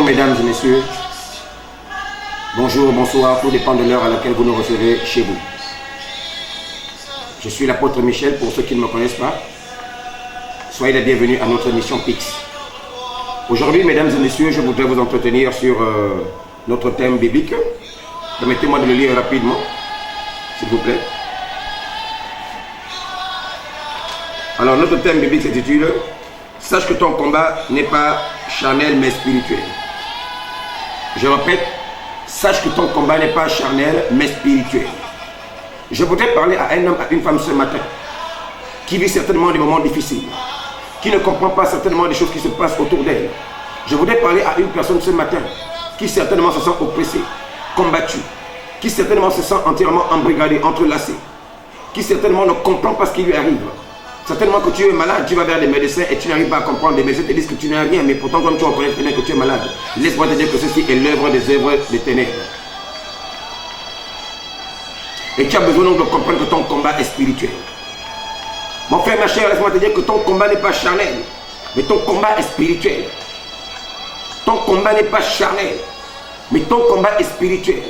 mesdames et messieurs. Bonjour, bonsoir, tout dépend de l'heure à laquelle vous nous recevez chez vous. Je suis l'apôtre Michel, pour ceux qui ne me connaissent pas. Soyez les bienvenus à notre émission PIX. Aujourd'hui, mesdames et messieurs, je voudrais vous entretenir sur notre thème biblique. Permettez-moi de le lire rapidement, s'il vous plaît. Alors, notre thème biblique s'intitule « Sache que ton combat n'est pas charnel mais spirituel ». Je répète, sache que ton combat n'est pas charnel mais spirituel. Je voudrais parler à un homme, à une femme ce matin, qui vit certainement des moments difficiles, qui ne comprend pas certainement les choses qui se passent autour d'elle. Je voudrais parler à une personne ce matin, qui certainement se sent oppressée, combattue, qui certainement se sent entièrement embrigadée, entrelacée, qui certainement ne comprend pas ce qui lui arrive. Certainement que tu es malade, tu vas vers les médecins et tu n'arrives pas à comprendre. Les médecins te disent que tu n'as rien, mais pourtant comme tu reconnais très bien que tu es malade, laisse-moi te dire que ceci est l'œuvre des ténèbres. Et tu as besoin donc de comprendre que ton combat est spirituel. Mon frère, ma chère, laisse-moi te dire que ton combat n'est pas charnel, mais ton combat est spirituel. Ton combat n'est pas charnel, mais ton combat est spirituel.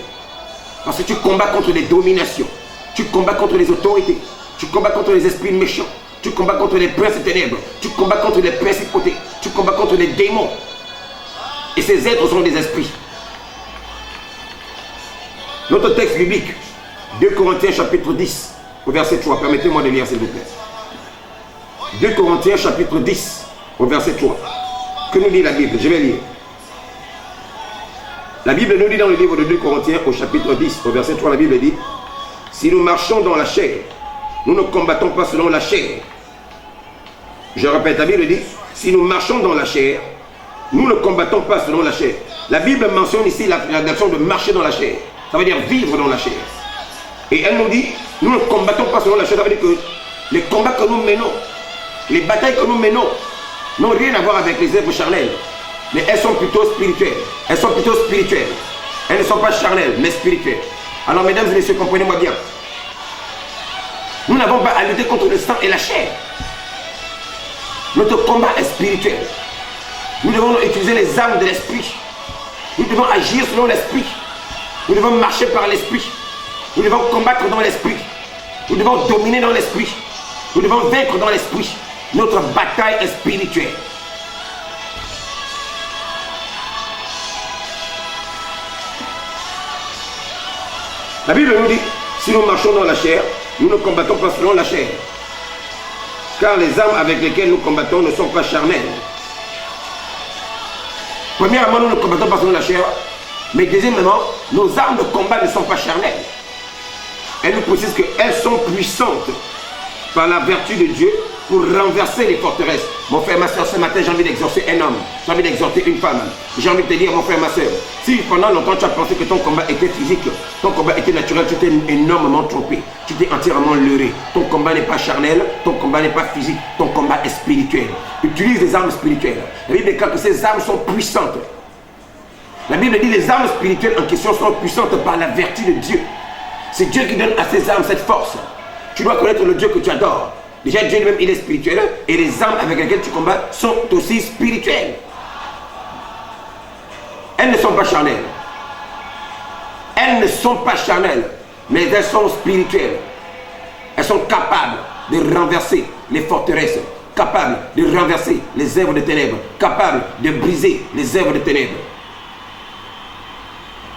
Parce que tu combats contre les dominations, tu combats contre les autorités, tu combats contre les esprits méchants, tu combats contre les princes des ténèbres, tu combats contre les principautés, tu combats contre les démons. Et ces êtres sont des esprits. Notre texte biblique, 2 Corinthiens chapitre 10, au verset 3. Permettez-moi de lire s'il vous plaît. 2 Corinthiens chapitre 10, au verset 3. Que nous dit la Bible? Je vais lire. La Bible nous dit dans le livre de 2 Corinthiens au chapitre 10, au verset 3, la Bible dit: si nous marchons dans la chair, nous ne combattons pas selon la chair. Je répète, la Bible dit: si nous marchons dans la chair, nous ne combattons pas selon la chair. La Bible mentionne ici l'action de marcher dans la chair. Ça veut dire vivre dans la chair. Et elle nous dit: nous ne combattons pas selon la chair. Ça veut dire que les combats que nous menons, les batailles que nous menons, n'ont rien à voir avec les œuvres charnelles. Mais elles sont plutôt spirituelles. Elles sont plutôt spirituelles. Elles ne sont pas charnelles, mais spirituelles. Alors, mesdames et messieurs, comprenez-moi bien. Nous n'avons pas à lutter contre le sang et la chair. Notre combat est spirituel. Nous devons utiliser les armes de l'esprit. Nous devons agir selon l'esprit. Nous devons marcher par l'esprit. Nous devons combattre dans l'esprit. Nous devons dominer dans l'esprit. Nous devons vaincre dans l'esprit. Notre bataille est spirituelle. La Bible nous dit: si nous marchons dans la chair, nous ne combattons pas selon la chair. Car les armes avec lesquelles nous combattons ne sont pas charnelles. Premièrement, nous ne combattons pas selon la chair. Mais deuxièmement, nos armes de combat ne sont pas charnelles. Elle nous précise qu'elles sont puissantes par la vertu de Dieu pour renverser les forteresses. Mon frère, ma soeur, ce matin, j'ai envie d'exhorter un homme. J'ai envie d'exhorter une femme. J'ai envie de te dire, mon frère, ma soeur, si pendant longtemps tu as pensé que ton combat était physique, ton combat était naturel, tu t'es énormément trompé. Tu t'es entièrement leurré. Ton combat n'est pas charnel, ton combat n'est pas physique, ton combat est spirituel. Utilise les armes spirituelles. La Bible déclare que ces armes sont puissantes. La Bible dit que les armes spirituelles en question sont puissantes par la vertu de Dieu. C'est Dieu qui donne à ces armes cette force. Tu dois connaître le Dieu que tu adores. Déjà, Dieu lui-même, il est spirituel. Et les armes avec lesquelles tu combats sont aussi spirituelles. Elles ne sont pas charnelles. Elles ne sont pas charnelles. Mais elles sont spirituelles. Elles sont capables de renverser les forteresses. Capables de renverser les œuvres de ténèbres. Capables de briser les œuvres de ténèbres.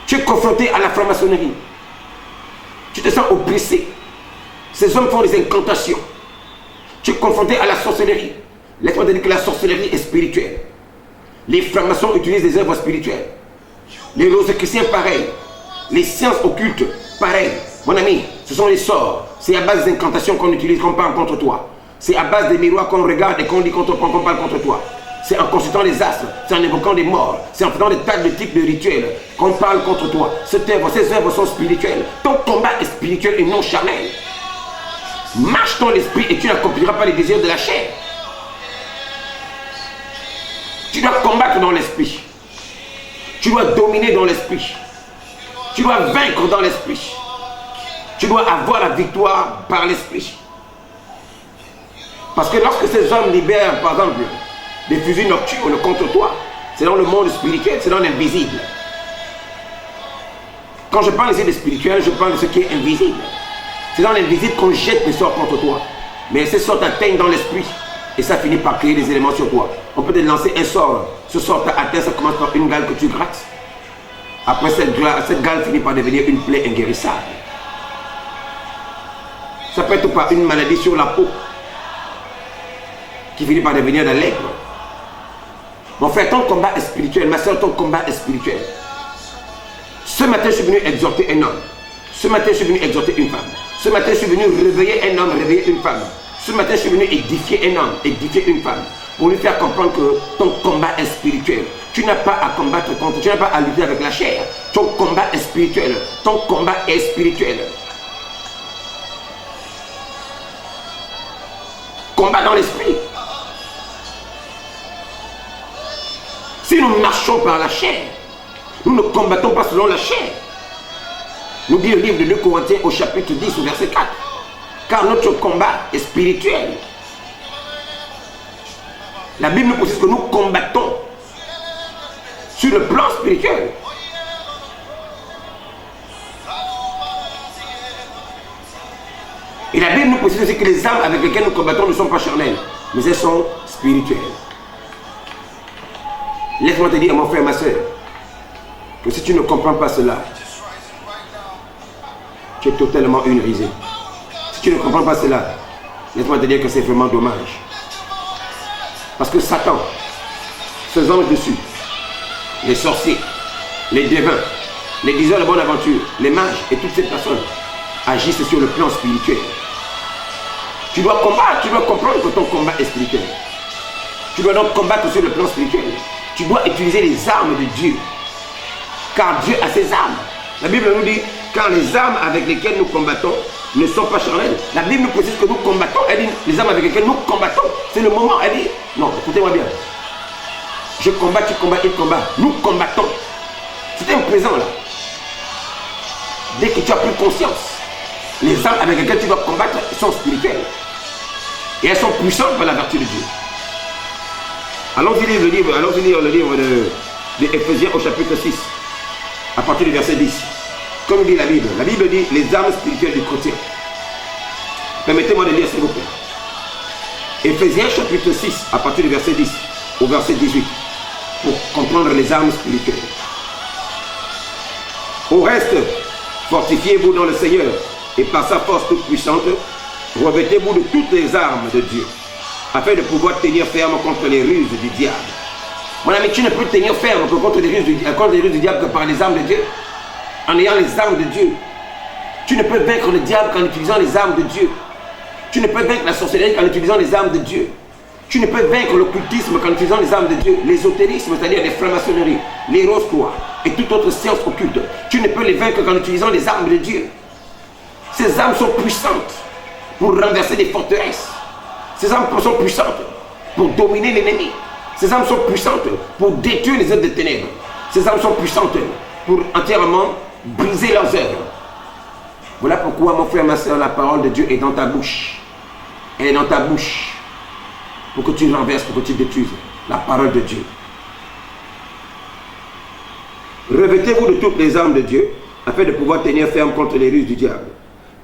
Tu es confronté à la franc-maçonnerie. Tu te sens oppressé. Ces hommes font des incantations. Tu es confronté à la sorcellerie. Laisse-moi te dire que la sorcellerie est spirituelle. Les francs-maçons utilisent des œuvres spirituelles. Les rosicruciens, pareil. Les sciences occultes, pareil. Mon ami, ce sont les sorts. C'est à base des incantations qu'on utilise, qu'on parle contre toi. C'est à base des miroirs qu'on regarde et qu'on dit qu'on parle contre toi. C'est en consultant les astres, c'est en évoquant des morts, c'est en faisant des tas de types de rituels qu'on parle contre toi. Ces œuvres sont spirituelles. Ton combat est spirituel et non charnel. Marche dans l'esprit et tu n'accompliras pas les désirs de la chair. Tu dois combattre dans l'esprit. Tu dois dominer dans l'esprit. Tu dois vaincre dans l'esprit. Tu dois avoir la victoire par l'esprit. Parce que lorsque ces hommes libèrent, par exemple, des fusils nocturnes contre toi, C'est dans le monde spirituel, c'est dans l'invisible. Quand je parle ici de spirituel, je parle de ce qui est invisible. C'est dans l'invisible qu'on jette des sorts contre toi. Mais ces sorts atteignent dans l'esprit. Et ça finit par créer des éléments sur toi. On peut te lancer un sort. Ce sort t'a atteint, ça commence par une gale que tu grattes. Après, cette gale finit par devenir une plaie inguérissable. Ça peut être par une maladie sur la peau qui finit par devenir de la lèpre. Mon frère, ton combat est spirituel. Ma soeur, ton combat est spirituel. Ce matin, je suis venu exhorter un homme. Ce matin, je suis venu exhorter une femme. Ce matin, je suis venu réveiller un homme, réveiller une femme. Ce matin, je suis venu édifier un homme, édifier une femme. Pour lui faire comprendre que ton combat est spirituel. Tu n'as pas à combattre contre, tu n'as pas à lutter avec la chair. Ton combat est spirituel. Ton combat est spirituel. Combat dans l'esprit. Si nous marchons par la chair, nous ne combattons pas selon la chair. Nous dit le livre de 2 Corinthiens au chapitre 10 au verset 4. Car notre combat est spirituel. La Bible nous précise que nous combattons sur le plan spirituel. Et la Bible nous précise aussi que les armes avec lesquelles nous combattons ne sont pas charnelles, mais elles sont spirituelles. Laisse-moi te dire, mon frère, ma soeur, que si tu ne comprends pas cela, tu es totalement une risée. Si tu ne comprends pas cela, laisse-moi te dire que c'est vraiment dommage. Parce que Satan, ses anges dessus, les sorciers, les devins, les diseurs de bonne aventure, les mages et toutes ces personnes agissent sur le plan spirituel. Tu dois combattre, tu dois comprendre que ton combat est spirituel. Tu dois donc combattre sur le plan spirituel. Tu dois utiliser les armes de Dieu. Car Dieu a ses armes. La Bible nous dit, car les armes avec lesquelles nous combattons ne sont pas charnelles. La Bible nous précise que nous combattons. Elle dit, les armes avec lesquelles nous combattons. C'est le moment, elle dit, non, écoutez-moi bien. Je combats, tu combats, il combat. Nous combattons. C'est un présent là. Dès que tu as pris conscience, les armes avec lesquelles tu dois combattre sont spirituelles. Et elles sont puissantes par la vertu de Dieu. Allons-y lire le livre de Éphésiens au chapitre 6, à partir du verset 10. Comme dit la Bible dit les armes spirituelles du chrétien. Permettez-moi de lire s'il vous plaît. Éphésiens chapitre 6, à partir du verset 10 au verset 18, pour comprendre les armes spirituelles. Au reste, fortifiez-vous dans le Seigneur et par sa force toute puissante, revêtez-vous de toutes les armes de Dieu, afin de pouvoir tenir ferme contre les ruses du diable. Mon ami, tu ne peux tenir ferme que contre les ruses du diable que par les armes de Dieu. En ayant les armes de Dieu. Tu ne peux vaincre le diable qu'en utilisant les armes de Dieu. Tu ne peux vaincre la sorcellerie qu'en utilisant les armes de Dieu. Tu ne peux vaincre l'occultisme qu'en utilisant les armes de Dieu. L'ésotérisme, c'est-à-dire les francs-maçonneries, les rose-croix et toute autre science occulte. Tu ne peux les vaincre qu'en utilisant les armes de Dieu. Ces armes sont puissantes pour renverser des forteresses. Ces armes sont puissantes pour dominer l'ennemi. Ces armes sont puissantes pour détruire les œuvres des ténèbres. Ces armes sont puissantes pour entièrement briser leurs œuvres. Voilà pourquoi, mon frère, ma soeur, la parole de Dieu est dans ta bouche. Elle est dans ta bouche. Pour que tu renverses, pour que tu détruises la parole de Dieu. Revêtez-vous de toutes les armes de Dieu, afin de pouvoir tenir ferme contre les ruses du diable.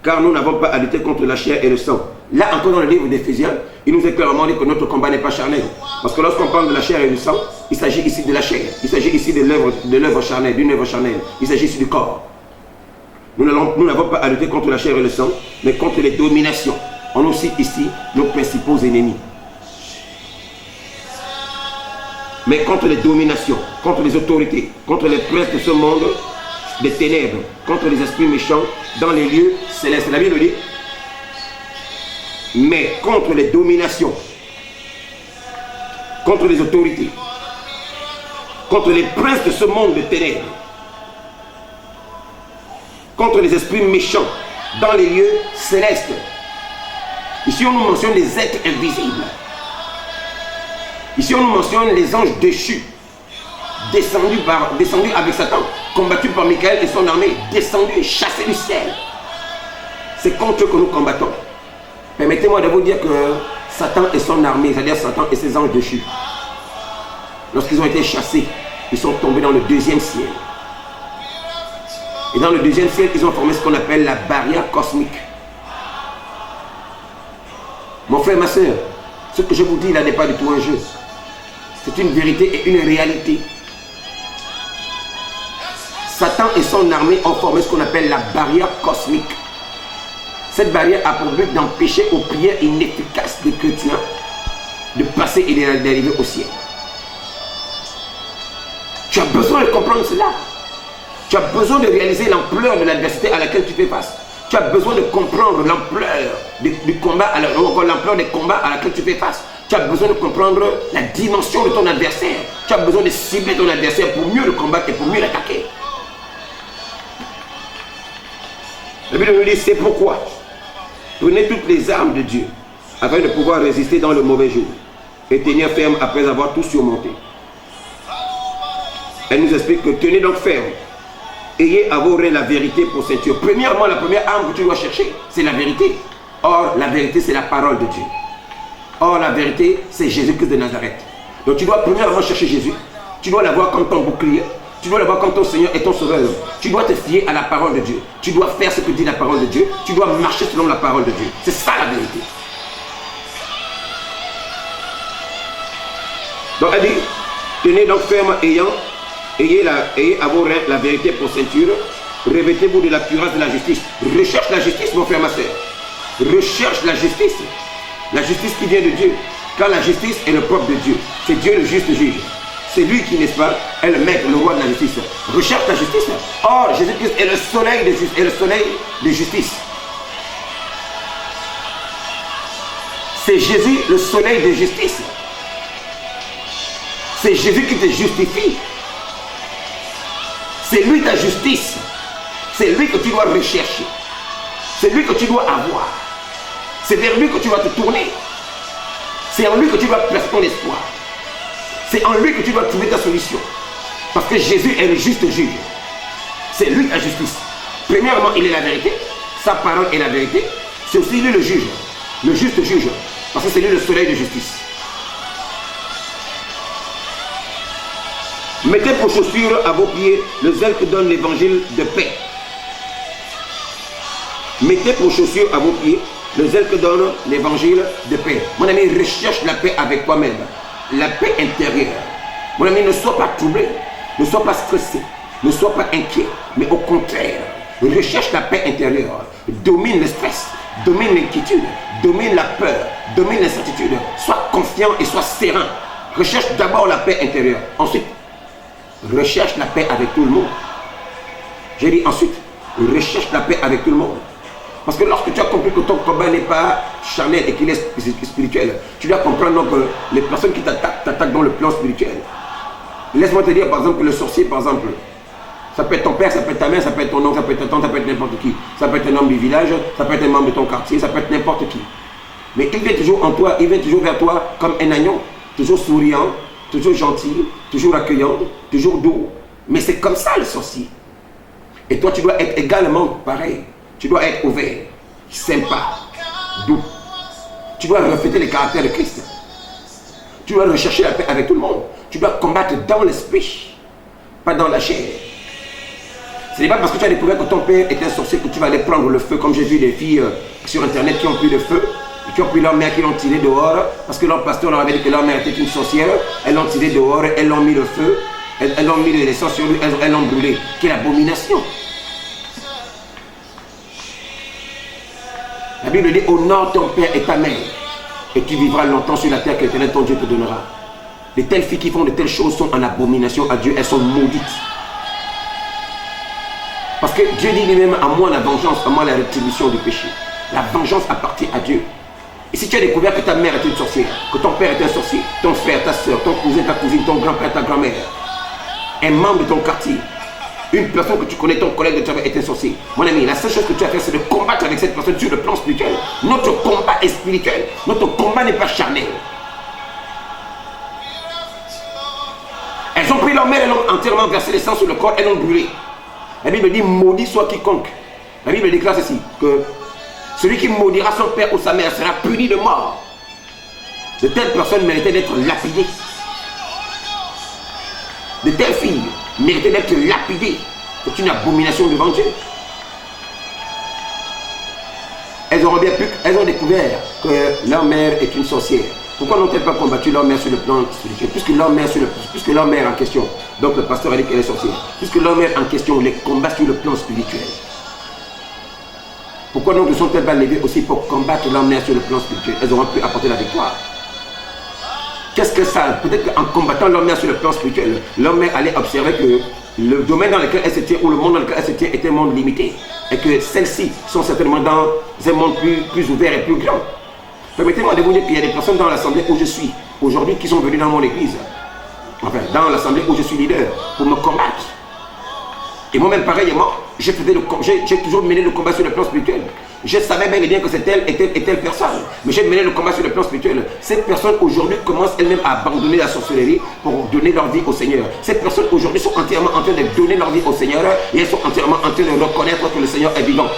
Car nous n'avons pas à lutter contre la chair et le sang. Là encore dans le livre d'Éphésiens, il nous est clairement dit que notre combat n'est pas charnel. Parce que lorsqu'on parle de la chair et du sang, il s'agit ici de la chair. Il s'agit ici de l'œuvre charnelle, d'une œuvre charnelle. Il s'agit ici du corps. Nous n'avons pas à lutter contre la chair et le sang, mais contre les dominations. On nous cite ici nos principaux ennemis. Mais contre les dominations, contre les autorités, contre les princes de ce monde, des ténèbres, contre les esprits méchants dans les lieux célestes. La Bible dit, mais contre les dominations, contre les autorités, contre les princes de ce monde de ténèbres, contre les esprits méchants dans les lieux célestes. Ici on nous mentionne les êtres invisibles. Ici on nous mentionne les anges déchus, descendus avec Satan, combattus par Michael et son armée, descendus et chassés du ciel. C'est contre eux que nous combattons. Permettez-moi de vous dire que Satan et son armée, c'est-à-dire Satan et ses anges déchus, lorsqu'ils ont été chassés, ils sont tombés dans le deuxième ciel. Et dans le deuxième ciel, ils ont formé ce qu'on appelle la barrière cosmique. Mon frère, ma soeur, ce que je vous dis là n'est pas du tout un jeu. C'est une vérité et une réalité. Satan et son armée ont formé ce qu'on appelle la barrière cosmique. Cette barrière a pour but d'empêcher aux prières inefficaces des chrétiens de passer et d'arriver au ciel. Tu as besoin de comprendre cela. Tu as besoin de réaliser l'ampleur de l'adversité à laquelle tu fais face. Tu as besoin de comprendre l'ampleur du combat, ou encore l'ampleur des combats à laquelle tu fais face. Tu as besoin de comprendre la dimension de ton adversaire. Tu as besoin de cibler ton adversaire pour mieux le combattre et pour mieux l'attaquer. La Bible nous dit, c'est pourquoi prenez toutes les armes de Dieu afin de pouvoir résister dans le mauvais jour et tenir ferme après avoir tout surmonté. Elle nous explique que tenez donc ferme. Ayez à vos reins la vérité pour ceinture. Premièrement, la première arme que tu dois chercher, c'est la vérité. Or, la vérité, c'est la parole de Dieu. Or, la vérité, c'est Jésus-Christ de Nazareth. Donc, tu dois premièrement chercher Jésus. Tu dois l'avoir comme ton bouclier. Tu dois l'avoir comme ton Seigneur et ton Sauveur. Tu dois te fier à la parole de Dieu. Tu dois faire ce que dit la parole de Dieu. Tu dois marcher selon la parole de Dieu. C'est ça la vérité. Donc, elle dit, tenez donc ferme ayez à vos reins la vérité pour ceinture. Revêtez-vous de la cuirasse de la justice. Recherche la justice, mon frère, ma soeur. Recherche la justice. La justice qui vient de Dieu. Car la justice est le propre de Dieu. C'est Dieu le juste juge. C'est lui qui, n'est-ce pas, est le maître, le roi de la justice. Recherche la justice. Or, Jésus-Christ est le soleil de justice. C'est Jésus le soleil de justice. C'est Jésus qui te justifie. C'est lui ta justice. C'est lui que tu dois rechercher. C'est lui que tu dois avoir. C'est vers lui que tu dois te tourner. C'est en lui que tu dois placer ton espoir. C'est en lui que tu dois trouver ta solution. Parce que Jésus est le juste juge. C'est lui ta justice. Premièrement, il est la vérité. Sa parole est la vérité. C'est aussi lui le juge. Le juste juge. Parce que c'est lui le soleil de justice. Mettez pour chaussures à vos pieds le zèle que donne l'évangile de paix. Mettez pour chaussures à vos pieds le zèle que donne l'évangile de paix. Mon ami, recherche la paix avec toi-même. La paix intérieure. Mon ami, ne sois pas troublé, ne sois pas stressé, ne sois pas inquiet, mais au contraire, recherche la paix intérieure. Domine le stress, domine l'inquiétude, domine la peur, domine l'incertitude. Sois confiant et sois serein. Recherche d'abord la paix intérieure. Ensuite, recherche la paix avec tout le monde. J'ai dit ensuite, recherche la paix avec tout le monde. Parce que lorsque tu as compris que ton combat n'est pas charnel et qu'il est spirituel, tu dois comprendre que les personnes qui t'attaquent dans le plan spirituel. Laisse-moi te dire par exemple que le sorcier, par exemple, ça peut être ton père, ça peut être ta mère, ça peut être ton oncle, ça peut être ta tante, ça peut être n'importe qui. Ça peut être un homme du village, ça peut être un membre de ton quartier, ça peut être n'importe qui. Mais il vient toujours en toi, il vient toujours vers toi comme un agneau, toujours souriant, toujours gentil, toujours accueillant, toujours doux. Mais c'est comme ça le sorcier. Et toi tu dois être également pareil. Tu dois être ouvert, sympa, doux. Tu dois refléter les caractères de Christ. Tu dois rechercher la paix avec tout le monde. Tu dois combattre dans l'esprit, pas dans la chair. Ce n'est pas parce que tu as découvert que ton père est un sorcier que tu vas aller prendre le feu, comme j'ai vu des filles sur internet qui ont pris le feu, qui ont pris leur mère, qui l'ont tiré dehors, parce que leur pasteur leur avait dit que leur mère était une sorcière. Elles l'ont tiré dehors, elles l'ont mis le feu, elles l'ont mis de l'essence sur lui, elles l'ont brûlé. Quelle abomination! La Bible dit, honore ton père et ta mère, et tu vivras longtemps sur la terre que l'Éternel ton Dieu te donnera. De telles filles qui font de telles choses sont en abomination à Dieu, elles sont maudites. Parce que Dieu dit lui-même, à moi la vengeance, à moi la rétribution du péché. La vengeance appartient à Dieu. Et si tu as découvert que ta mère est une sorcière, que ton père est un sorcier, ton frère, ta soeur, ton cousin, ta cousine, ton grand-père, ta grand-mère, un membre de ton quartier, une personne que tu connais, ton collègue de travail est un sorcier. Mon ami, la seule chose que tu as à faire, c'est de combattre avec cette personne sur le plan spirituel. Notre combat est spirituel. Notre combat n'est pas charnel. Elles ont pris leur mère, elles ont entièrement versé le sang sur le corps, elles l'ont brûlé. La Bible dit, maudit soit quiconque. La Bible déclare ceci, que celui qui maudira son père ou sa mère sera puni de mort. De telles personnes méritaient d'être lapidées. de telles filles méritaient d'être lapidées. C'est une abomination devant Dieu. Elles ont découvert que leur mère est une sorcière. Pourquoi n'ont-elles pas combattu leur mère sur le plan spirituel? Puisque leur mère en question, donc le pasteur a dit qu'elle est sorcière, puisque leur mère en question les combat sur le plan spirituel. Pourquoi donc ne sont-elles pas levées aussi pour combattre leur mère sur le plan spirituel? Elles auront pu apporter la victoire. Qu'est-ce que ça? Peut-être qu'en combattant leur mère sur le plan spirituel, leur mère allait observer que le domaine dans lequel elle se tient ou le monde dans lequel elle se tient était un monde limité. Et que celles-ci sont certainement dans un monde plus ouvert et plus grand. Permettez-moi de vous dire qu'il y a des personnes dans l'assemblée où je suis aujourd'hui qui sont venues dans mon église. Enfin, dans l'assemblée où je suis leader pour me combattre. Et moi-même, pareillement, j'ai toujours mené le combat sur le plan spirituel. Je savais bel et bien que c'est telle et telle personne. Mais j'ai mené le combat sur le plan spirituel. Ces personnes aujourd'hui commencent elles-mêmes à abandonner la sorcellerie pour donner leur vie au Seigneur. Ces personnes aujourd'hui sont entièrement en train de donner leur vie au Seigneur et elles sont entièrement en train de reconnaître que le Seigneur est vivant.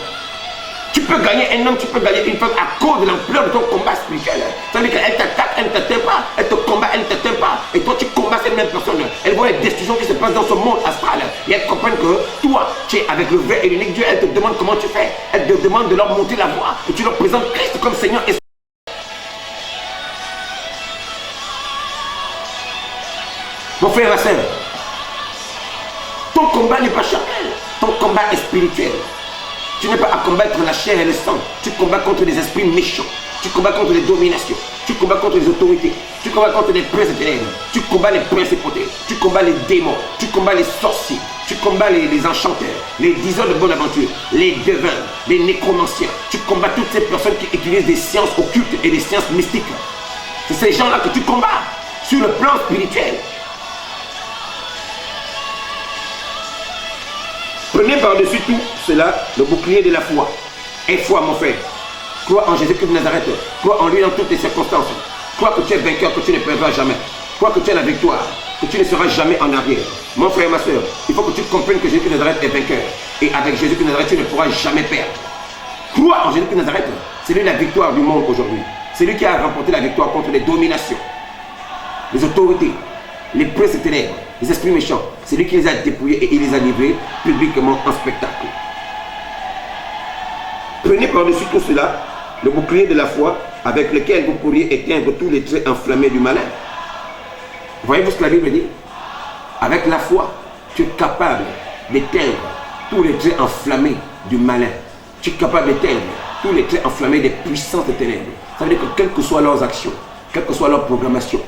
Tu peux gagner un homme, tu peux gagner une femme à cause de l'ampleur de ton combat spirituel. Ça veut dire qu'elle t'attaque, elle ne t'atteint pas. Elle te combat, elle ne t'atteint pas. Et toi, tu combats cette même personne. Elle voit les destructions qui se passent dans ce monde astral. Et elle comprend que toi, tu es avec le vrai et l'unique Dieu. Elle te demande comment tu fais. Elle te demande de leur monter la voix. Et tu leur présentes Christ comme Seigneur et mon frère et ma soeur, ton combat n'est pas charnel. Ton combat est spirituel. Tu n'es pas à combattre la chair et le sang. Tu combats contre des esprits méchants. Tu combats contre les dominations. Tu combats contre les autorités. Tu combats contre les princes et ténèbres. Tu combats les principautés. Tu combats les démons. Tu combats les sorciers. Tu combats les enchanteurs, les diseurs de bonne aventure, les devins, les nécromanciens. Tu combats toutes ces personnes qui utilisent des sciences occultes et des sciences mystiques. C'est ces gens-là que tu combats sur le plan spirituel. Prenez par-dessus tout cela le bouclier de la foi. Et foi, mon frère. Crois en Jésus-Christ de Nazareth. Crois en lui dans toutes les circonstances. Crois que tu es vainqueur, que tu ne perdras jamais. Crois que tu as la victoire, que tu ne seras jamais en arrière. Mon frère et ma soeur, il faut que tu comprennes que Jésus-Christ de Nazareth est vainqueur. Et avec Jésus-Christ de Nazareth, tu ne pourras jamais perdre. Crois en Jésus-Christ de Nazareth. C'est lui la victoire du monde aujourd'hui. C'est lui qui a remporté la victoire contre les dominations, les autorités, les princes et ténèbres, les esprits méchants. C'est lui qui les a dépouillés et il les a livrés publiquement en spectacle. Prenez par-dessus tout cela le bouclier de la foi avec lequel vous pourriez éteindre tous les traits enflammés du malin. Voyez-vous ce que la Bible dit? Avec la foi, tu es capable d'éteindre tous les traits enflammés du malin. Tu es capable d'éteindre tous les traits enflammés des puissances des ténèbres. Ça veut dire que quelles que soient leurs actions, quelle que soit leur programmation,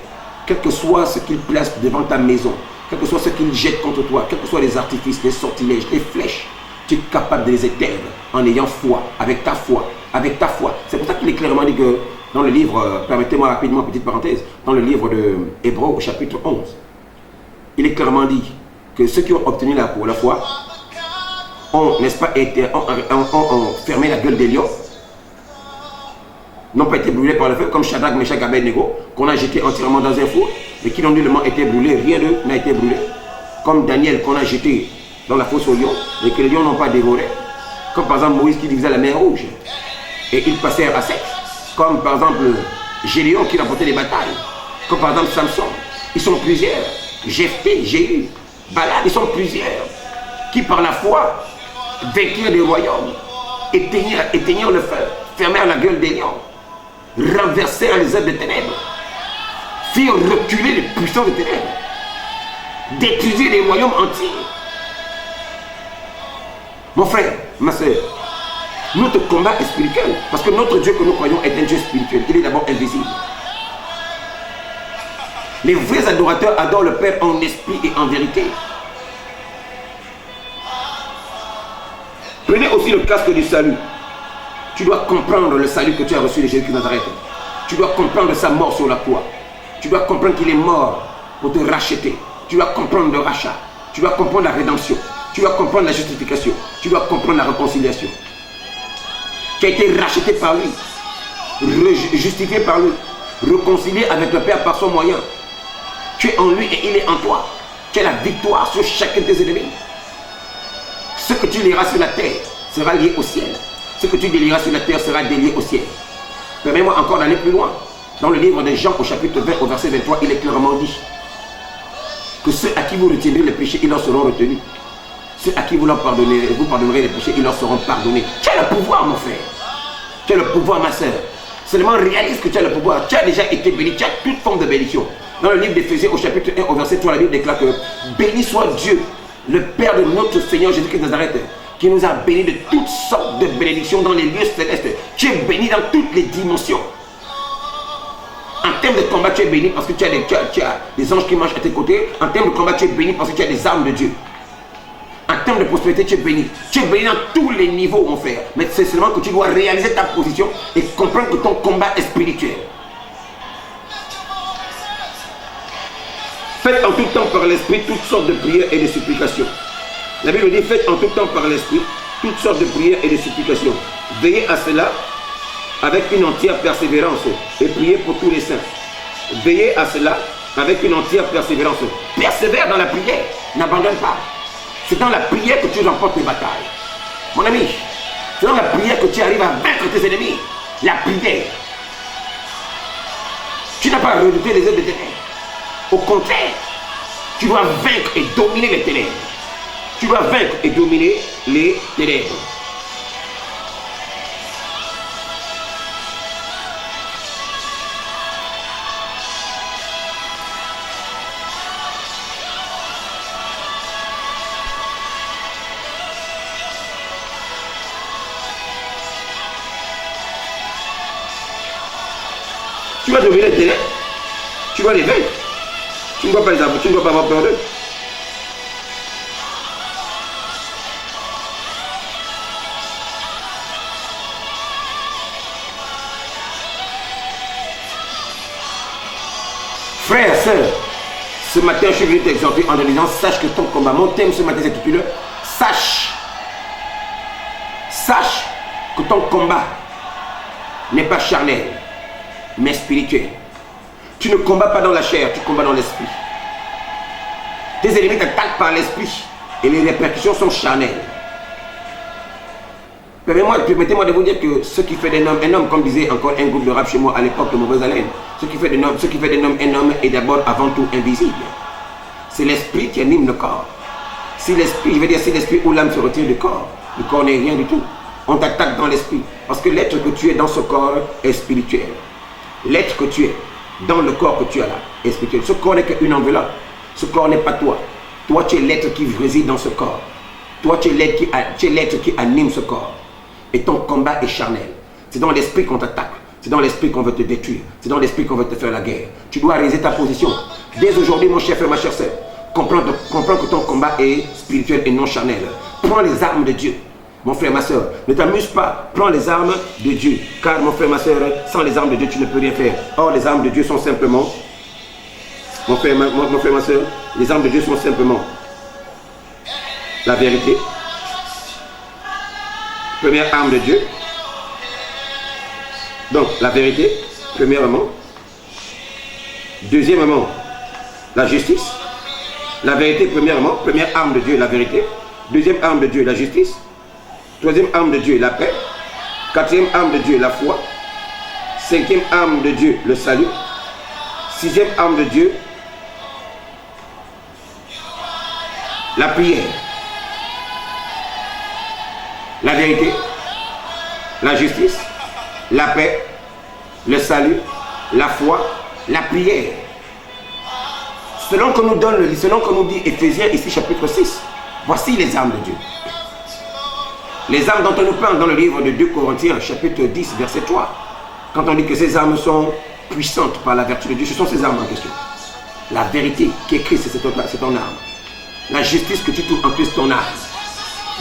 quel que soit ce qu'ils placent devant ta maison, quel que soit ce qu'ils jettent contre toi, quels que soient les artifices, les sortilèges, les flèches, tu es capable de les éteindre en ayant foi, avec ta foi, avec ta foi. C'est pour ça qu'il est clairement dit que dans le livre, permettez-moi rapidement, petite parenthèse, dans le livre de Hébreux au chapitre 11, il est clairement dit que ceux qui ont obtenu la foi ont, n'est-ce pas, ont fermé la gueule des lions, n'ont pas été brûlés par le feu, comme Shadrach, Meshach, Abednego, qu'on a jeté entièrement dans un four, et qui non nullement été brûlés, rien d'eux n'a été brûlé. Comme Daniel, qu'on a jeté dans la fosse aux lions, et que les lions n'ont pas dévoré. Comme par exemple Moïse qui divisait la mer Rouge, et ils passèrent à sec. Comme par exemple Gédéon qui remportait les batailles. Comme par exemple Samson. Ils sont plusieurs. Jephthé, Jéhu, Balad, ils sont plusieurs. Qui par la foi vainquirent des royaumes, éteignirent le feu, fermèrent la gueule des lions, renversèrent les œuvres des ténèbres, firent reculer les puissants des ténèbres, détruisirent les royaumes entiers. Mon frère, ma soeur, notre combat est spirituel, parce que notre Dieu que nous croyons est un Dieu spirituel. Il est d'abord invisible. Les vrais adorateurs adorent le Père en esprit et en vérité. Prenez aussi le casque du salut. Tu dois comprendre le salut que tu as reçu de Jésus de Nazareth. Tu dois comprendre sa mort sur la croix. Tu dois comprendre qu'il est mort pour te racheter. Tu dois comprendre le rachat. Tu dois comprendre la rédemption. Tu dois comprendre la justification. Tu dois comprendre la réconciliation. Tu as été racheté par lui, justifié par lui, réconcilié avec le Père par son moyen. Tu es en lui et il est en toi. Tu as la victoire sur chacun de tes ennemis. Ce que tu liras sur la terre sera lié au ciel. Ce que tu délieras sur la terre sera délié au ciel. Permets-moi encore d'aller plus loin. Dans le livre de Jean au chapitre 20 au verset 23, il est clairement dit que ceux à qui vous retiendrez les péchés, ils leur seront retenus. Ceux à qui vous pardonnerez les péchés, ils leur seront pardonnés. Tu as le pouvoir, mon frère. Tu as le pouvoir, ma soeur. Seulement réalise que tu as le pouvoir. Tu as déjà été béni. Tu as toute forme de bénédiction. Dans le livre d'Éphésiens, au chapitre 1, au verset 3, la Bible déclare que béni soit Dieu, le Père de notre Seigneur Jésus-Christ de Nazareth, qui nous a bénis de toutes sortes de bénédictions dans les lieux célestes. Tu es béni dans toutes les dimensions. En termes de combat, tu es béni parce que tu as des anges qui marchent à tes côtés. En termes de combat, tu es béni parce que tu as des armes de Dieu. En termes de prospérité, tu es béni. Tu es béni dans tous les niveaux, mon frère. Mais c'est seulement que tu dois réaliser ta position et comprendre que ton combat est spirituel. Faites en tout temps par l'esprit toutes sortes de prières et de supplications. La Bible dit, faites en tout temps par l'esprit toutes sortes de prières et de supplications. Veillez à cela avec une entière persévérance et priez pour tous les saints. Veillez à cela avec une entière persévérance. Persévère dans la prière, n'abandonne pas. C'est dans la prière que tu remportes tes batailles. Mon ami, c'est dans la prière que tu arrives à vaincre tes ennemis. La prière. Tu n'as pas à redouter les œuvres des ténèbres. Au contraire, tu dois vaincre et dominer les ténèbres. Tu dois vaincre et dominer les ténèbres. Tu vas dominer les ténèbres. Tu dois les vaincre. Tu ne dois pas les avoir, tu ne dois pas avoir peur d'eux. Frère, sœur, ce matin, je suis venu t'exhorter en te disant, sache que ton combat, mon thème ce matin s'intitule, sache que ton combat n'est pas charnel, mais spirituel. Tu ne combats pas dans la chair, tu combats dans l'esprit. Tes ennemis t'attaquent par l'esprit et les répercussions sont charnelles. Permettez-moi de vous dire que ce qui fait d'un homme un homme, comme disait encore un groupe de rap chez moi à l'époque de Mauvaise Haleine, ce qui fait d'un homme un homme est d'abord avant tout invisible. C'est l'esprit qui anime le corps. Si l'esprit, je veux dire, si l'esprit ou l'âme se retire du corps n'est rien du tout. On t'attaque dans l'esprit. Parce que l'être que tu es dans ce corps est spirituel. L'être que tu es dans le corps que tu as là est spirituel. Ce corps n'est qu'une enveloppe. Ce corps n'est pas toi. Toi, tu es l'être qui réside dans ce corps. Toi, tu es l'être qui anime ce corps. Et ton combat est charnel. C'est dans l'esprit qu'on t'attaque. C'est dans l'esprit qu'on veut te détruire. C'est dans l'esprit qu'on veut te faire la guerre. Tu dois réaliser ta position. Dès aujourd'hui, mon cher frère, ma chère sœur, comprends que ton combat est spirituel et non charnel. Prends les armes de Dieu. Mon frère, ma soeur, ne t'amuse pas, prends les armes de Dieu. Car mon frère, ma soeur, sans les armes de Dieu, tu ne peux rien faire. Or, les armes de Dieu sont simplement, mon frère, ma soeur, les armes de Dieu sont simplement la vérité. Première arme de Dieu. Donc, la vérité, premièrement. Deuxièmement, la justice. La vérité, premièrement, première arme de Dieu, la vérité. Deuxième arme de Dieu, la justice. Troisième arme de Dieu, la paix. Quatrième arme de Dieu, la foi. Cinquième arme de Dieu, le salut. Sixième arme de Dieu, la prière. La vérité, la justice, la paix, le salut, la foi, la prière. Selon que nous dit Éphésiens ici chapitre 6, voici les armes de Dieu. Les armes dont on nous parle dans le livre de 2 Corinthiens chapitre 10 verset 3. Quand on dit que ces armes sont puissantes par la vertu de Dieu, ce sont ces armes en question. La vérité qui est Christ, c'est ton arme. La justice que tu trouves en Christ, ton arme.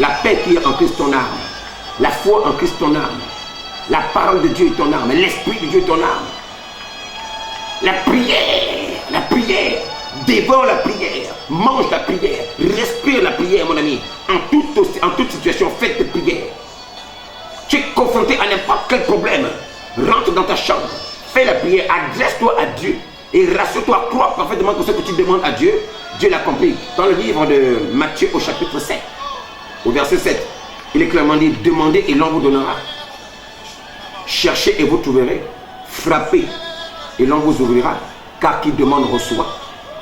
La paix qui est en Christ, ton arme. La foi en Christ, ton arme. La parole de Dieu est ton arme. L'esprit de Dieu est ton arme. La prière, dévore la prière, mange la prière, respire la prière, mon ami. En toute situation, fais tes prières. Tu es confronté à n'importe quel problème. Rentre dans ta chambre, fais la prière, adresse-toi à Dieu et rassure-toi, crois parfaitement que ce que tu demandes à Dieu, Dieu l'accomplit. Dans le livre de Matthieu au chapitre 7, au verset 7, il est clairement dit, demandez et l'on vous donnera. Cherchez et vous trouverez. Frappez et l'on vous ouvrira. Car qui demande reçoit.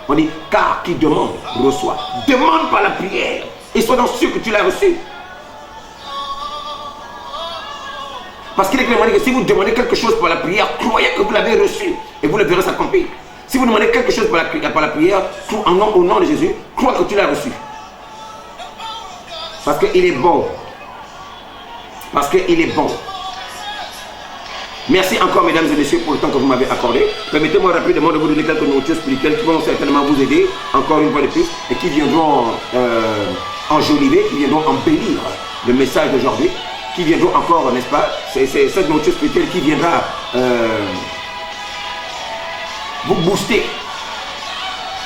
On dit, car qui demande, reçoit. Demande par la prière. Et sois donc sûr que tu l'as reçu. Parce qu'il est clairement dit que si vous demandez quelque chose par la prière, croyez que vous l'avez reçu. Et vous le verrez s'accomplir. Si vous demandez quelque chose par la prière, au nom de Jésus, crois que tu l'as reçu. Parce qu'il est bon. Parce qu'il est bon. Merci encore, mesdames et messieurs, pour le temps que vous m'avez accordé. Permettez-moi rapidement de vous donner quelques notions spirituelles qui vont certainement vous aider, encore une fois de plus, et qui viendront enjoliver, qui viendront embellir le message d'aujourd'hui, qui viendront encore, n'est-ce pas, c'est cette notion spirituelle qui viendra vous booster,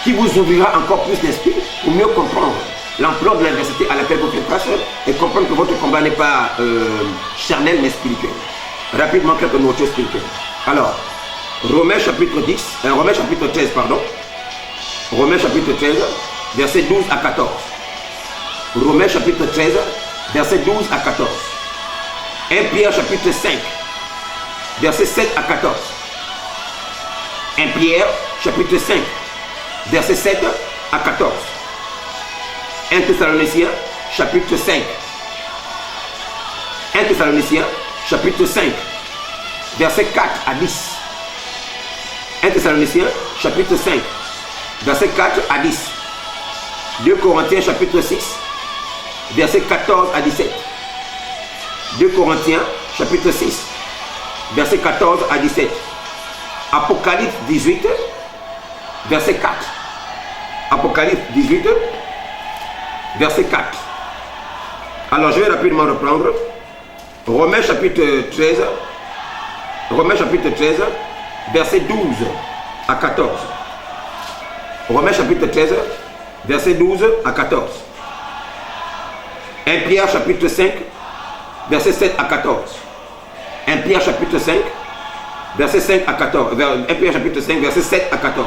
qui vous ouvrira encore plus d'esprit pour mieux comprendre l'ampleur de l'adversité à laquelle vous faites face et comprendre que votre combat n'est pas charnel mais spirituel. Rapidement, quelques notions spirituelles. Alors, Romains chapitre 13, pardon. Romains chapitre 13, versets 12 à 14. Romains chapitre 13, versets 12 à 14. 1 Pierre chapitre 5, versets 7 à 14. 1 Pierre chapitre 5, versets 7 à 14. 1 Thessaloniciens chapitre 5. 1 Thessaloniciens chapitre 5, versets 4 à 10. 1 Thessaloniciens chapitre 5, versets 4 à 10. 2 Corinthiens chapitre 6, versets 14 à 17. 2 Corinthiens chapitre 6, versets 14 à 17. Apocalypse 18, verset 4. Apocalypse 18, verset 4. Alors je vais rapidement reprendre. Romains chapitre 13, verset 12 à 14. Romains chapitre 13, verset 12 à 14. 1 Pierre chapitre 5, verset 7 à 14. 1 Pierre chapitre 5, verset 5 à 14. 1 Pierre chapitre 5, verset 7 à 14.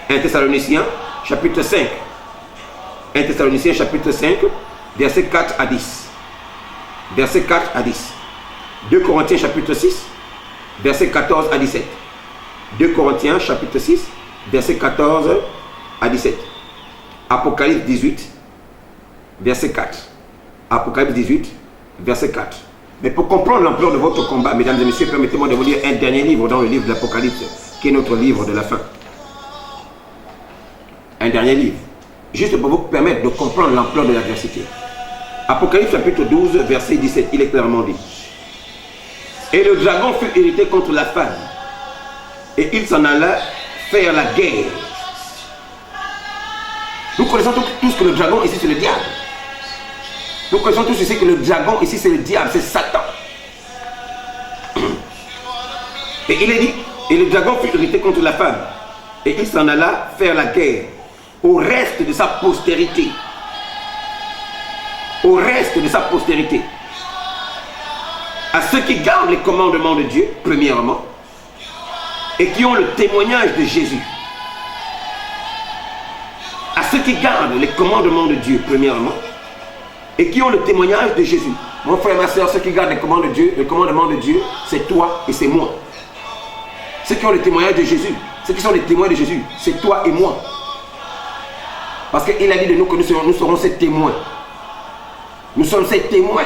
1 Thessaloniciens chapitre 5. 1 Thessaloniciens chapitre 5, verset 4 à 10. Verset 4 à 10. 2 Corinthiens chapitre 6, verset 14 à 17. 2 Corinthiens chapitre 6, verset 14 à 17. Apocalypse 18, verset 4. Apocalypse 18, verset 4. Mais pour comprendre l'ampleur de votre combat, mesdames et messieurs, permettez-moi de vous lire un dernier livre dans le livre de l'Apocalypse, qui est notre livre de la fin. Un dernier livre. Juste pour vous permettre de comprendre l'ampleur de l'adversité. Apocalypse chapitre 12, verset 17, il est clairement dit. Et le dragon fut irrité contre la femme, et il s'en alla faire la guerre. Nous connaissons tous que le dragon ici c'est le diable. Nous connaissons tous ici que le dragon ici c'est le diable, c'est Satan. Et il est dit, et le dragon fut irrité contre la femme, et il s'en alla faire la guerre au reste de sa postérité. Au reste de sa postérité. À ceux qui gardent les commandements de Dieu, premièrement, et qui ont le témoignage de Jésus. À ceux qui gardent les commandements de Dieu, premièrement, et qui ont le témoignage de Jésus. Mon frère, ma soeur, ceux qui gardent les commandements de Dieu, c'est toi et c'est moi. Ceux qui ont le témoignage de Jésus, ceux qui sont les témoins de Jésus, c'est toi et moi. Parce qu'il a dit de nous que nous serons ses témoins. Nous sommes ses témoins.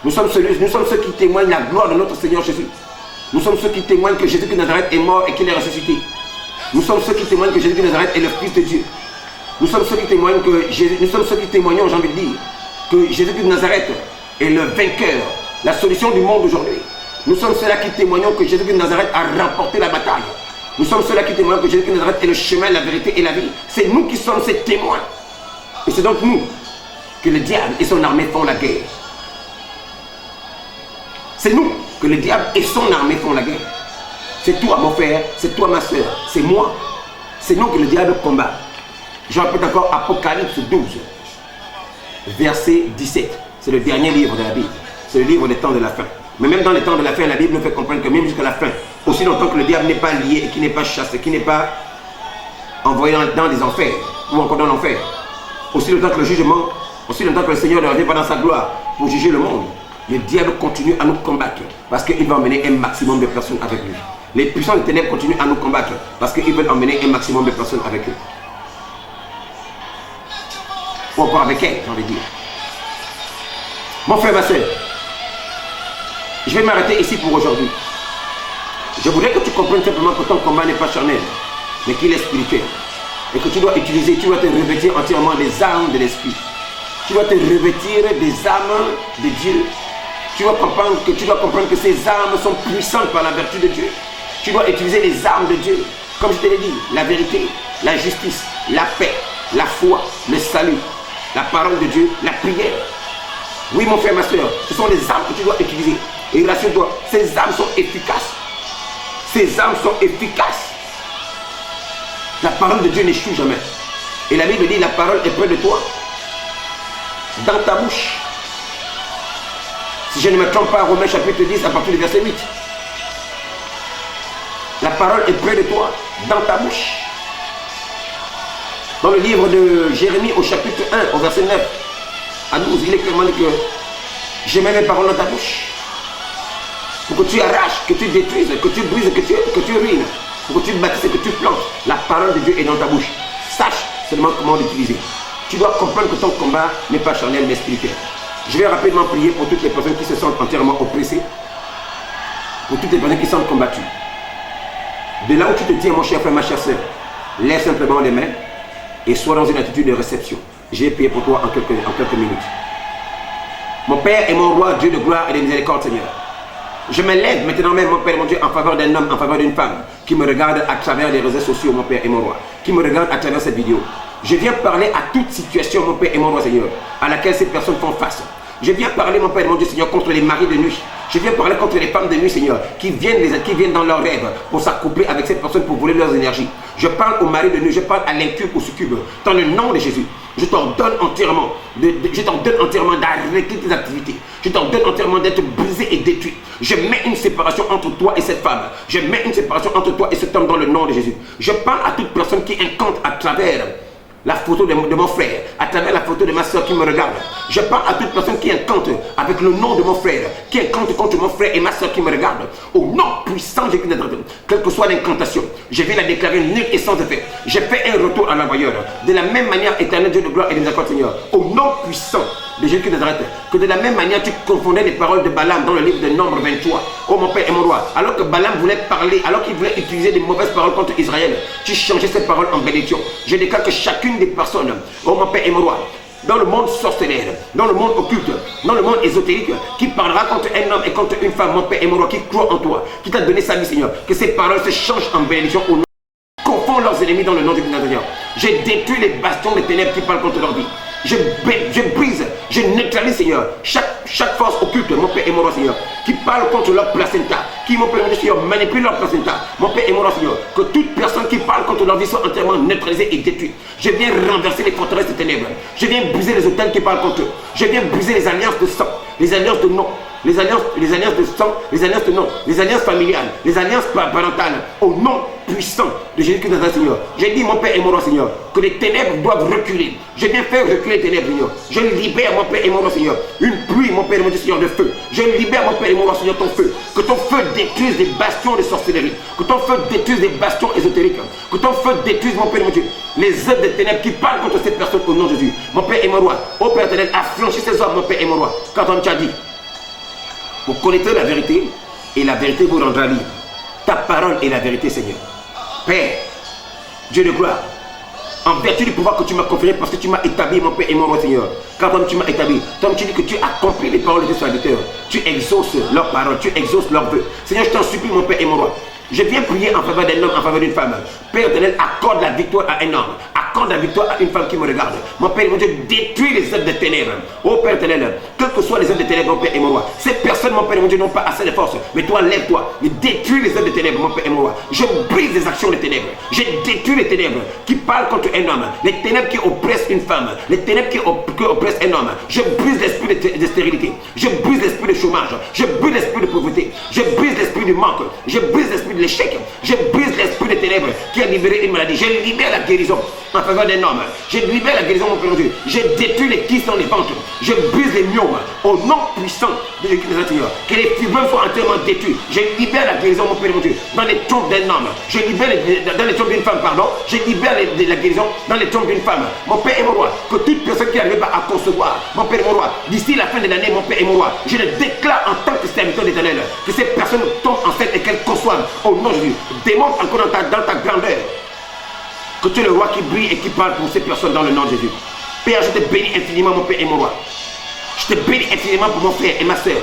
Nous sommes ceux qui témoignent la gloire de notre Seigneur Jésus. Nous sommes ceux qui témoignent que Jésus de Nazareth est mort et qu'il est ressuscité. Nous sommes ceux qui témoignent que Jésus de Nazareth est le Fils de Dieu. Nous sommes ceux qui témoignent témoignons, j'ai envie de dire, que Jésus de Nazareth est le vainqueur, la solution du monde aujourd'hui. Nous sommes ceux-là qui témoignons que Jésus de Nazareth a remporté la bataille. Nous sommes ceux-là qui témoignent que Jésus de Nazareth est le chemin, la vérité et la vie. C'est nous qui sommes ces témoins. Et c'est donc nous que le diable et son armée font la guerre. C'est nous que le diable et son armée font la guerre. C'est toi mon frère, c'est toi ma soeur, c'est moi. C'est nous que le diable combat. Je répète encore Apocalypse 12, verset 17. C'est le dernier livre de la Bible. C'est le livre des temps de la fin. Mais même dans les temps de la fin, la Bible nous fait comprendre que même jusqu'à la fin, aussi longtemps que le diable n'est pas lié et qu'il n'est pas chassé, qu'il n'est pas envoyé dans les enfers ou encore dans l'enfer, aussi longtemps que le jugement, aussi longtemps que le Seigneur ne revient pas dans sa gloire pour juger le monde, le diable continue à nous combattre parce qu'il va emmener un maximum de personnes avec lui. Les puissants des ténèbres continuent à nous combattre parce qu'ils veulent emmener un maximum de personnes avec eux. Ou encore avec elles, j'ai envie de dire. Mon frère, ma soeur, je vais m'arrêter ici pour aujourd'hui. Je voudrais que tu comprennes simplement que ton combat n'est pas charnel, mais qu'il est spirituel. Et que tu dois utiliser, tu dois te revêtir entièrement des armes de l'esprit. Tu dois te revêtir des armes de Dieu. Tu dois comprendre que ces armes sont puissantes par la vertu de Dieu. Tu dois utiliser les armes de Dieu. Comme je te l'ai dit, la vérité, la justice, la paix, la foi, le salut, la parole de Dieu, la prière. Oui, mon frère, ma soeur, ce sont les armes que tu dois utiliser. Et rassure-toi, ces armes sont efficaces. Ces armes sont efficaces. La parole de Dieu n'échoue jamais. Et la Bible dit, la parole est près de toi, dans ta bouche. Si je ne me trompe pas, Romains chapitre 10, à partir du verset 8. La parole est près de toi, dans ta bouche. Dans le livre de Jérémie, au chapitre 1, au verset 9 à 12, il est clairement dit que je mets mes paroles dans ta bouche. Pour que tu arraches, que tu détruises, que tu brises, que tu ruines. Pour que tu bâtisses, que tu plantes. La parole de Dieu est dans ta bouche. Sache seulement comment l'utiliser. Tu dois comprendre que ton combat n'est pas charnel mais spirituel. Je vais rapidement prier pour toutes les personnes qui se sentent entièrement oppressées. Pour toutes les personnes qui se sentent combattues. De là où tu te tiens, mon cher frère, ma chère soeur, lève simplement les mains et sois dans une attitude de réception. Je vais prier pour toi en quelques minutes. Mon Père et mon Roi, Dieu de gloire et de miséricorde, Seigneur. Je me lève maintenant même, mon Père et mon Dieu, en faveur d'un homme, en faveur d'une femme qui me regarde à travers les réseaux sociaux, mon Père et mon Roi, qui me regarde à travers cette vidéo. Je viens parler à toute situation, mon Père et mon Roi, Seigneur, à laquelle ces personnes font face. Je viens parler, mon Père et mon Dieu, Seigneur, contre les maris de nuit. Je viens parler contre les femmes de nuit, Seigneur, qui viennent dans leurs rêves pour s'accoupler avec ces personnes pour voler leurs énergies. Je parle aux maris de nuit, je parle à l'incube, au succube, dans le nom de Jésus. Je t'ordonne entièrement d'arrêter tes activités. Je t'ordonne entièrement d'être brisé et détruit. Je mets une séparation entre toi et cette femme. Je mets une séparation entre toi et cet homme dans le nom de Jésus. Je parle à toute personne qui incante à travers la photo de mon frère, à travers la photo de ma soeur qui me regarde. Je parle à toute personne qui incante avec le nom de mon frère, qui incante contre mon frère et ma soeur qui me regarde. Au nom puissant de Jésus, quelle que soit l'incantation, je viens la déclarer nulle et sans effet. Je fais un retour à l'envoyeur. De la même manière, éternel Dieu de gloire et de miséricorde, Seigneur, au nom puissant de Jésus de Nazareth, que de la même manière tu confondais les paroles de Balaam dans le livre de Nombre 23. Oh mon Père et mon Roi, alors que Balaam voulait parler, alors qu'il voulait utiliser des mauvaises paroles contre Israël, tu changeais ces paroles en bénédiction. Je déclare que chacune des personnes, oh mon Père et mon Roi, dans le monde sorcellaire, dans le monde occulte, dans le monde ésotérique, qui parlera contre un homme et contre une femme, mon Père et mon Roi, qui croit en toi, qui t'a donné sa vie, Seigneur, que ces paroles se changent en bénédiction au nom. Confond leurs ennemis dans le nom du Seigneur. J'ai détruit les bastions des ténèbres qui parlent contre leur vie. Je brise, je neutralise, Seigneur, chaque force occulte, mon Père et mon Roi, Seigneur, qui parle contre leur placenta, qui, mon Père et mon Dieu, Seigneur, manipule leur placenta, mon Père et mon Roi, Seigneur, que toute personne qui parle contre leur vie soit entièrement neutralisée et détruite. Je viens renverser les forteresses des ténèbres, je viens briser les autels qui parlent contre eux, je viens briser les alliances de sang, les alliances de nom, les alliances de sang, les alliances de nom, les alliances familiales, les alliances parentales, au nom puissant de Jésus-Christ de Nazareth, Seigneur. J'ai dit, mon Père et mon Roi, Seigneur, que les ténèbres doivent reculer. Je viens faire reculer les ténèbres, Seigneur. Je libère, mon Père et mon Roi, Seigneur, une pluie, mon Père et mon Dieu, Seigneur, de feu. Je libère, mon Père et mon Roi, Seigneur, ton feu. Que ton feu détruise des bastions de sorcellerie. Que ton feu détruise des bastions ésotériques. Que ton feu détruise, mon Père et mon Dieu, les œuvres des ténèbres qui parlent contre cette personne au nom de Jésus. Mon Père et mon Roi, ô Père éternel, affranchis ces hommes, mon Père et mon Roi. Quand on t'a dit, vous connaîtrez la vérité et la vérité vous rendra libre. Ta parole est la vérité, Seigneur. Père, Dieu de gloire, en vertu du pouvoir que tu m'as conféré, parce que tu m'as établi, mon Père et mon Roi, Seigneur. Quand tu m'as établi, toi tu dis que tu accomplis les paroles de tes serviteurs. Tu exauces leurs paroles, tu exauces leurs vœux. Seigneur, je t'en supplie, mon Père et mon Roi. Je viens prier en faveur d'un homme, en faveur d'une femme. Père éternel, accorde la victoire à un homme. Accorde la victoire à une femme qui me regarde. Mon Père, mon Dieu, détruis les œuvres des ténèbres. Oh Père éternel, quelles que soient les œuvres des ténèbres, mon Père et mon Roi. Ces personnes, mon Père et mon Dieu, n'ont pas assez de force. Mais toi, lève-toi et détruis les œuvres des ténèbres, mon Père et mon Roi. Je brise les actions des ténèbres. Je détruis les ténèbres qui parlent contre un homme. Les ténèbres qui oppressent une femme. Les ténèbres qui oppressent un homme. Je brise l'esprit de stérilité. Je brise l'esprit de chômage. Je brise l'esprit de pauvreté. Je brise l'esprit du manque. Je brise l'esprit de l'échec. Je brise l'esprit des ténèbres qui a libéré une maladie. Je libère la guérison en faveur d'un homme. Je libère la guérison, mon Père, mon Dieu. Je détruis les kystes dans les ventres. Je brise les myomes au nom puissant de Jésus de Nazareth. Que les fibromes soient entièrement détruits. Je libère la guérison, mon Père, mon Dieu, dans les trompes d'un homme. Je libère dans les trompes d'une femme, pardon. Je libère la guérison dans les trompes d'une femme. Mon Père et mon roi, que toute personne qui n'arrive pas à concevoir, mon Père et mon roi, d'ici la fin de l'année, mon Père et mon roi, je le déclare en tant que serviteur d'Éternel, que ces personnes tombent enceinte et qu'elles conçoivent au nom de Jésus. Démontre encore dans ta grandeur que tu es le roi qui brille et qui parle pour ces personnes dans le nom de Jésus. Père, je te bénis infiniment, mon Père et mon roi. Je te bénis infiniment pour mon frère et ma soeur.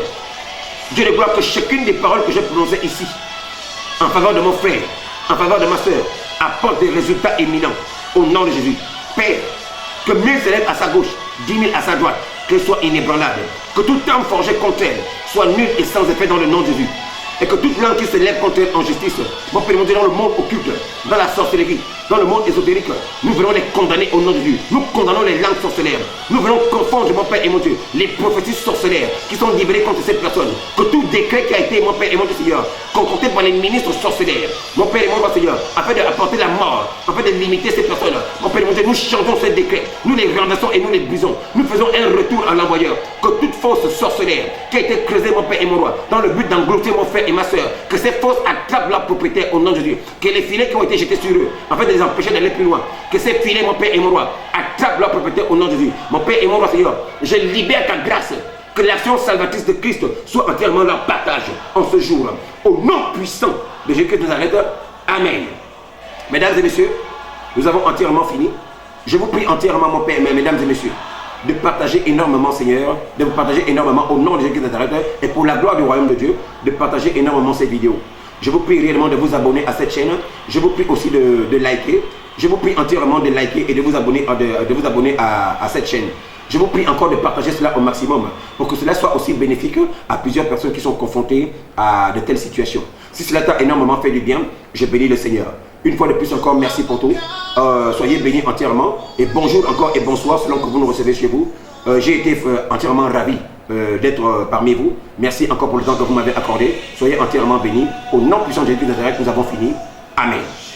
Dieu de gloire, que chacune des paroles que j'ai prononcées ici, en faveur de mon frère, en faveur de ma soeur, apporte des résultats éminents au nom de Jésus. Père, que 1000 se lèvent à sa gauche, 10 000 à sa droite, qu'elle soit inébranlable. Que tout homme forgé contre elle soit nul et sans effet dans le nom de Jésus. Et que toute langue qui se lève contre elle en justice, mon Père, mon Dieu, dans le monde occulte, dans la sorcellerie, dans le monde ésotérique, nous venons les condamner au nom de Dieu. Nous condamnons les langues sorcellaires. Nous venons confondre, mon Père et mon Dieu, les prophéties sorcellaires qui sont libérées contre ces personnes. Que tout décret qui a été, mon Père et mon Dieu, Seigneur, concocté par les ministres sorcellaires, mon Père et mon Dieu, Seigneur, afin d'apporter la mort, afin de limiter ces personnes, mon Père et mon Dieu, nous changeons ces décrets, nous les renversons et nous les brisons. Nous faisons un retour à l'envoyeur. Que toute fausse sorcelleure qui a été creusée, mon Père et mon roi, dans le but d'engloutir mon frère et ma soeur, que ces fausses attrapent leurs propriétaires au nom de Jésus. Que les filets qui ont été jetés sur eux, afin de les empêcher d'aller plus loin, que ces filets, mon Père et mon roi, attrapent leurs propriétaires au nom de Jésus. Mon Père et mon roi, Seigneur, je libère ta grâce. Que l'action salvatrice de Christ soit entièrement leur partage en ce jour. Au nom puissant de Jésus-Christ de Nazareth. Amen. Mesdames et messieurs, nous avons entièrement fini. Je vous prie entièrement, mon Père, mesdames et messieurs, de partager énormément, Seigneur, de vous partager énormément au nom de Jésus-Christ de Nazareth et pour la gloire du royaume de Dieu, de partager énormément ces vidéos. Je vous prie réellement de vous abonner à cette chaîne. Je vous prie aussi de liker. Je vous prie entièrement de liker et de vous abonner, à cette chaîne. Je vous prie encore de partager cela au maximum pour que cela soit aussi bénéfique à plusieurs personnes qui sont confrontées à de telles situations. Si cela t'a énormément fait du bien, je bénis le Seigneur. Une fois de plus encore, merci pour tout. Soyez bénis entièrement et bonjour encore et bonsoir selon que vous nous recevez chez vous. J'ai été entièrement ravi d'être parmi vous. Merci encore pour le temps que vous m'avez accordé. Soyez entièrement bénis. Au nom puissant de Jésus de Nazareth, nous avons fini. Amen.